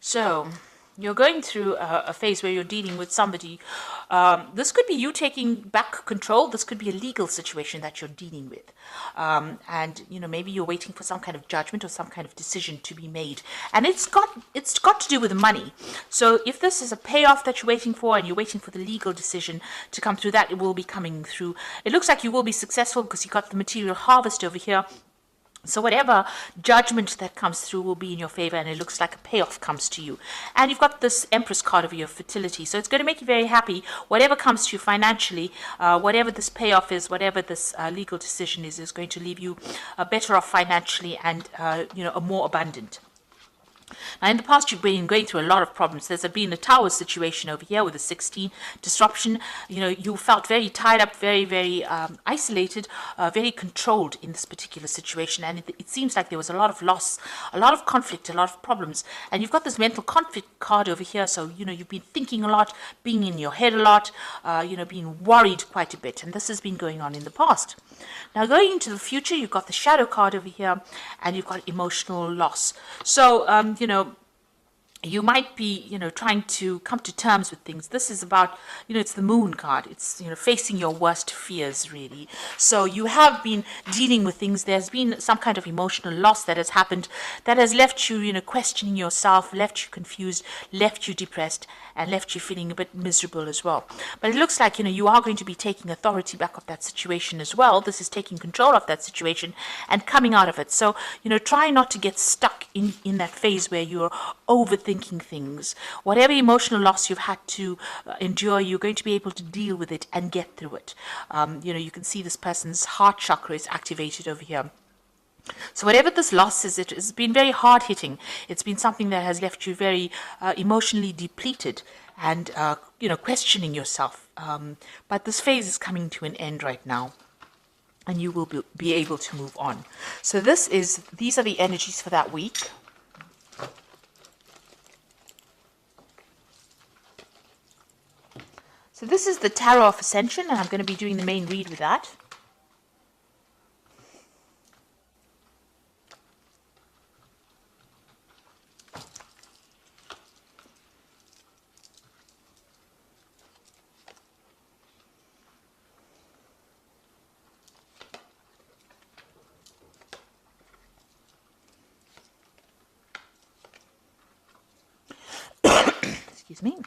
So you're going through a phase where you're dealing with somebody. This could be you taking back control. This could be a legal situation that you're dealing with. And maybe you're waiting for some kind of judgment or some kind of decision to be made. And it's got to do with money. So if this is a payoff that you're waiting for and you're waiting for the legal decision to come through, that it will be coming through. It looks like you will be successful because you got the material harvest over here. So whatever judgment that comes through will be in your favor, and it looks like a payoff comes to you. And you've got this Empress card of your fertility, so it's going to make you very happy. Whatever comes to you financially, whatever this payoff is, whatever this legal decision is going to leave you better off financially and a more abundant. Now, in the past, you've been going through a lot of problems. There's been a tower situation over here with a 16 disruption. You felt very tied up, very, very isolated, very controlled in this particular situation. And it seems like there was a lot of loss, a lot of conflict, a lot of problems. And you've got this mental conflict card over here. So, you've been thinking a lot, being in your head a lot, being worried quite a bit. And this has been going on in the past. Now, going into the future, you've got the shadow card over here, and you've got emotional loss. So, you might be, trying to come to terms with things. This is about, it's the moon card. It's, facing your worst fears, really. So you have been dealing with things. There's been some kind of emotional loss that has happened that has left you, questioning yourself, left you confused, left you depressed, and left you feeling a bit miserable as well. But it looks like, you are going to be taking authority back of that situation as well. This is taking control of that situation and coming out of it. So, try not to get stuck in that phase where you're overthinking things. Whatever emotional loss you've had to endure, you're going to be able to deal with it and get through it. You can see this person's heart chakra is activated over here. So whatever this loss is, it has been very hard-hitting. It's been something that has left you very emotionally depleted and, questioning yourself. But this phase is coming to an end right now, and you will be able to move on. So these are the energies for that week. So this is the Tarot of Ascension, and I'm going to be doing the main read with that. Excuse me.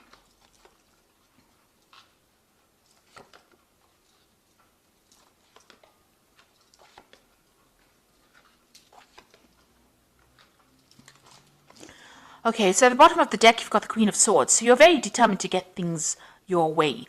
Okay, so at the bottom of the deck, you've got the Queen of Swords. So you're very determined to get things your way.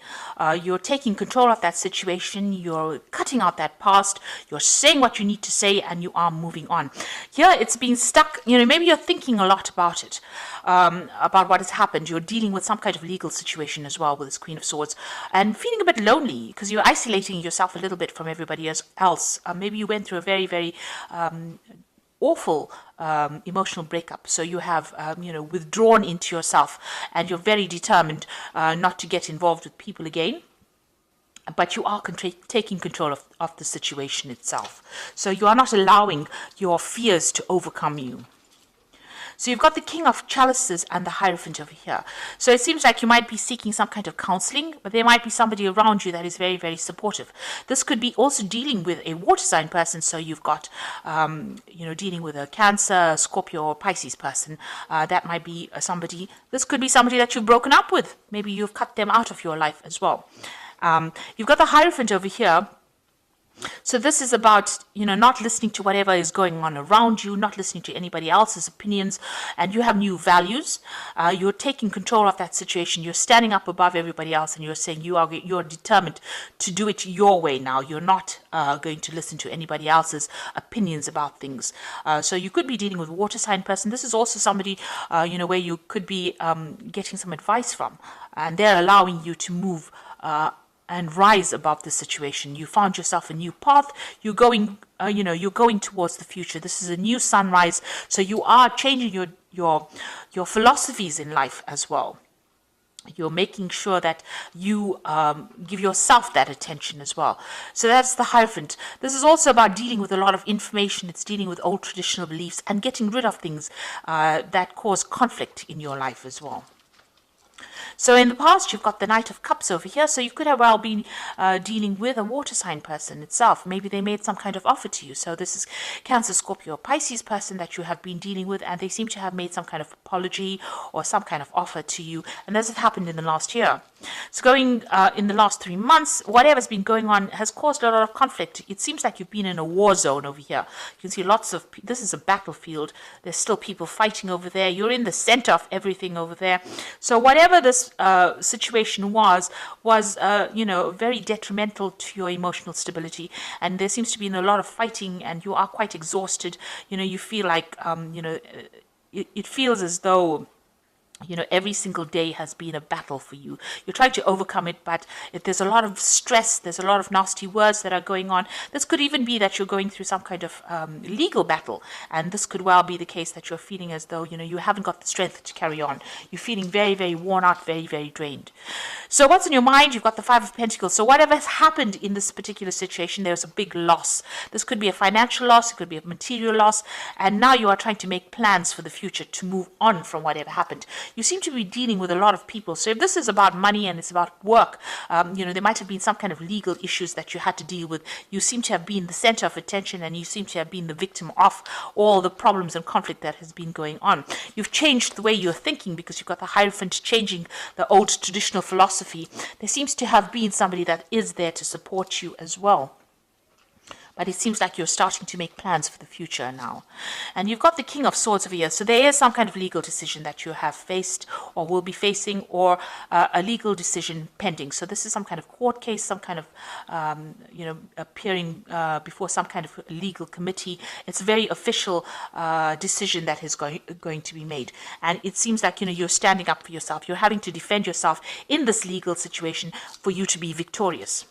You're taking control of that situation. You're cutting out that past. You're saying what you need to say, and you are moving on. Here, it's being stuck. Maybe you're thinking a lot about it, about what has happened. You're dealing with some kind of legal situation as well with this Queen of Swords, and feeling a bit lonely because you're isolating yourself a little bit from everybody else. Maybe you went through a very, very awful emotional breakup, so you have withdrawn into yourself, and you're very determined not to get involved with people again, but you are taking control of the situation itself. So you are not allowing your fears to overcome you. So you've got the King of Chalices and the Hierophant over here. So it seems like you might be seeking some kind of counseling, but there might be somebody around you that is very, very supportive. This could be also dealing with a water sign person. So you've got, dealing with a Cancer, Scorpio, or Pisces person. That might be somebody. This could be somebody that you've broken up with. Maybe you've cut them out of your life as well. You've got the Hierophant over here. So this is about, not listening to whatever is going on around you, not listening to anybody else's opinions, and you have new values. You're taking control of that situation. You're standing up above everybody else, and you're saying you're determined to do it your way now. You're not going to listen to anybody else's opinions about things. So you could be dealing with a water sign person. This is also somebody, where you could be getting some advice from, and they're allowing you to move and rise above the situation. You found yourself a new path. You're going, you're going towards the future. This is a new sunrise. So you are changing your philosophies in life as well. You're making sure that you give yourself that attention as well. So that's the Hierophant. This is also about dealing with a lot of information. It's dealing with old traditional beliefs and getting rid of things that cause conflict in your life as well. So in the past, you've got the Knight of Cups over here. So you could have well been dealing with a water sign person itself. Maybe they made some kind of offer to you. So this is Cancer, Scorpio, Pisces person that you have been dealing with, and they seem to have made some kind of apology or some kind of offer to you. And this has happened in the last year. So going in the last 3 months, whatever's been going on has caused a lot of conflict. It seems like you've been in a war zone over here. You can see lots of, this is a battlefield. There's still people fighting over there. You're in the center of everything over there. So whatever this situation was very detrimental to your emotional stability. And there seems to be a lot of fighting, and you are quite exhausted. You feel like, it feels as though every single day has been a battle for you. You're trying to overcome it, but there's a lot of stress, there's a lot of nasty words that are going on. This could even be that you're going through some kind of legal battle, and this could well be the case that you're feeling as though, you haven't got the strength to carry on. You're feeling very, very worn out, very, very drained. So what's in your mind? You've got the Five of Pentacles. So whatever has happened in this particular situation, there's a big loss. This could be a financial loss, it could be a material loss, and now you are trying to make plans for the future to move on from whatever happened. You seem to be dealing with a lot of people. So if this is about money and it's about work, there might have been some kind of legal issues that you had to deal with. You seem to have been the center of attention, and you seem to have been the victim of all the problems and conflict that has been going on. You've changed the way you're thinking because you've got the Hierophant changing the old traditional philosophy. There seems to have been somebody that is there to support you as well. But it seems like you're starting to make plans for the future now. And you've got the King of Swords over here. So there is some kind of legal decision that you have faced or will be facing, or a legal decision pending. So this is some kind of court case, some kind of, appearing before some kind of legal committee. It's a very official decision that is going to be made. And it seems like, you're standing up for yourself. You're having to defend yourself in this legal situation for you to be victorious.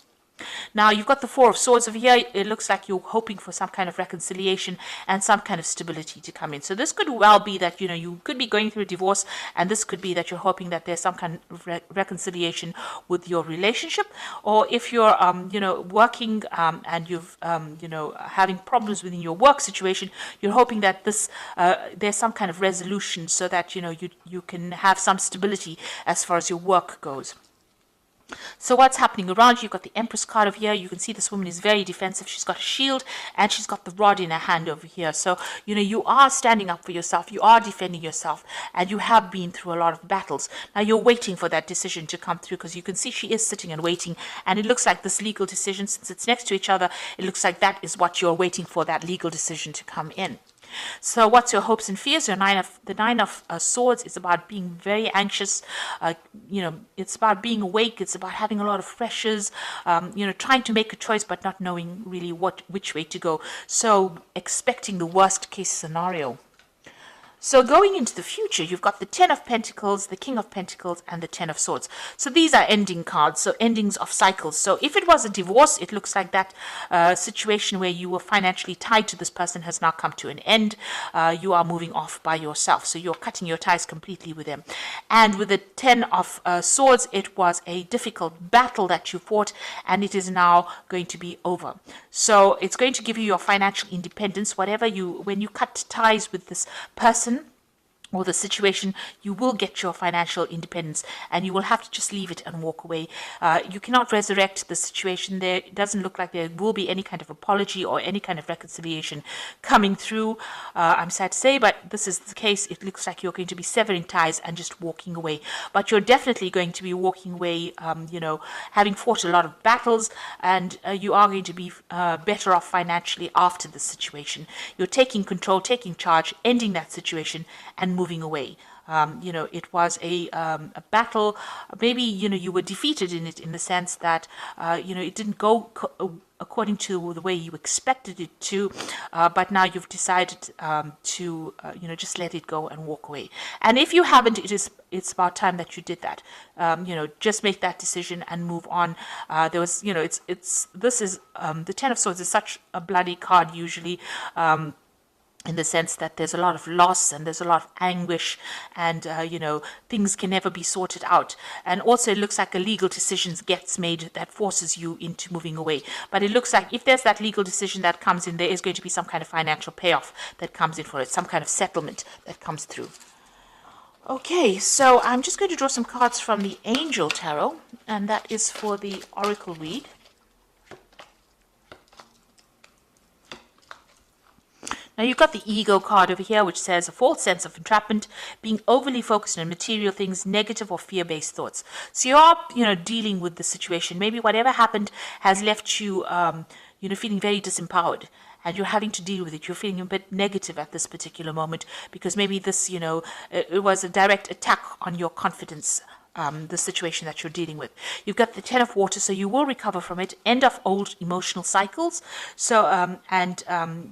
Now, you've got the Four of Swords over here. It looks like you're hoping for some kind of reconciliation and some kind of stability to come in. So this could well be that, you could be going through a divorce, and this could be that you're hoping that there's some kind of reconciliation with your relationship. Or if you're, working and you've, having problems within your work situation, you're hoping that there's some kind of resolution so that, you can have some stability as far as your work goes. So what's happening around you? You've got the Empress card over here. You can see this woman is very defensive. She's got a shield and she's got the rod in her hand over here. So, you are standing up for yourself. You are defending yourself, and you have been through a lot of battles. Now you're waiting for that decision to come through, because you can see she is sitting and waiting. And it looks like this legal decision, since it's next to each other, it looks like that is what you're waiting for, that legal decision to come in. So what's your hopes and fears? The Nine of Swords is about being very anxious. It's about being awake. It's about having a lot of pressures, trying to make a choice but not knowing really which way to go. So expecting the worst case scenario. So going into the future, you've got the Ten of Pentacles, the King of Pentacles, and the Ten of Swords. So these are ending cards, so endings of cycles. So if it was a divorce, it looks like that situation where you were financially tied to this person has now come to an end. You are moving off by yourself. So you're cutting your ties completely with them. And with the Ten of Swords, it was a difficult battle that you fought, and it is now going to be over. So it's going to give you your financial independence. When you cut ties with this person or the situation, you will get your financial independence, and you will have to just leave it and walk away. You cannot resurrect the situation there. It doesn't look like there will be any kind of apology or any kind of reconciliation coming through. I'm sad to say, but this is the case. It looks like you're going to be severing ties and just walking away. But you're definitely going to be walking away, having fought a lot of battles, and you are going to be better off financially after the situation. You're taking control, taking charge, ending that situation, and moving away. It was a battle. Maybe, you were defeated in it, in the sense that, it didn't go according to the way you expected it to, but now you've decided to, just let it go and walk away. And if you haven't, it's about time that you did that. Just make that decision and move on. The Ten of Swords is such a bloody card usually. in the sense that there's a lot of loss and there's a lot of anguish, and things can never be sorted out. And also it looks like a legal decision gets made that forces you into moving away. But it looks like if there's that legal decision that comes in, there is going to be some kind of financial payoff that comes in for it, some kind of settlement that comes through. Okay, so I'm just going to draw some cards from the Angel Tarot, and that is for the Oracle read. Now you've got the Ego card over here, which says a false sense of entrapment, being overly focused on material things, negative or fear-based thoughts. So you are, dealing with the situation. Maybe whatever happened has left you, feeling very disempowered, and you're having to deal with it. You're feeling a bit negative at this particular moment because maybe this, it was a direct attack on your confidence. The situation that you're dealing with. You've got the Ten of Water, so you will recover from it. End of old emotional cycles. So,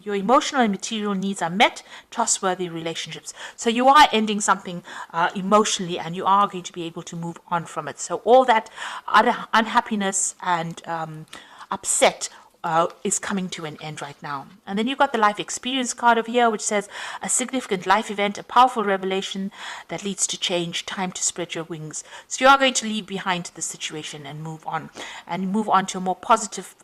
your emotional and material needs are met. Trustworthy relationships. So you are ending something emotionally, and you are going to be able to move on from it. So all that unhappiness and upset is coming to an end right now. And then you've got the life experience card over here, which says a significant life event, a powerful revelation that leads to change, time to spread your wings. So you are going to leave behind the situation and move on to a more positive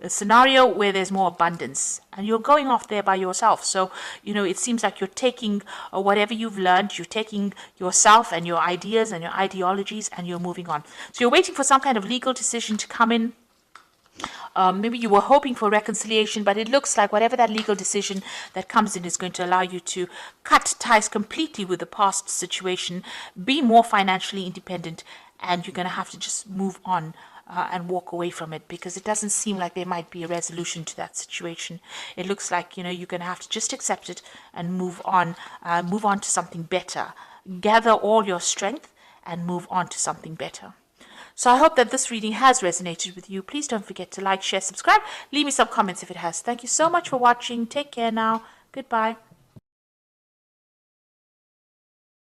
scenario where there's more abundance, and you're going off there by yourself. So it seems like you're taking whatever you've learned, you're taking yourself and your ideas and your ideologies, and you're moving on. So you're waiting for some kind of legal decision to come in. Maybe you were hoping for reconciliation, but it looks like whatever that legal decision that comes in is going to allow you to cut ties completely with the past situation, be more financially independent, and you're going to have to just move on and walk away from it, because it doesn't seem like there might be a resolution to that situation. It looks like you're going to have to just accept it and move on to something better. Gather all your strength and move on to something better. So I hope that this reading has resonated with you. Please don't forget to like, share, subscribe. Leave me some comments if it has. Thank you so much for watching. Take care now. Goodbye.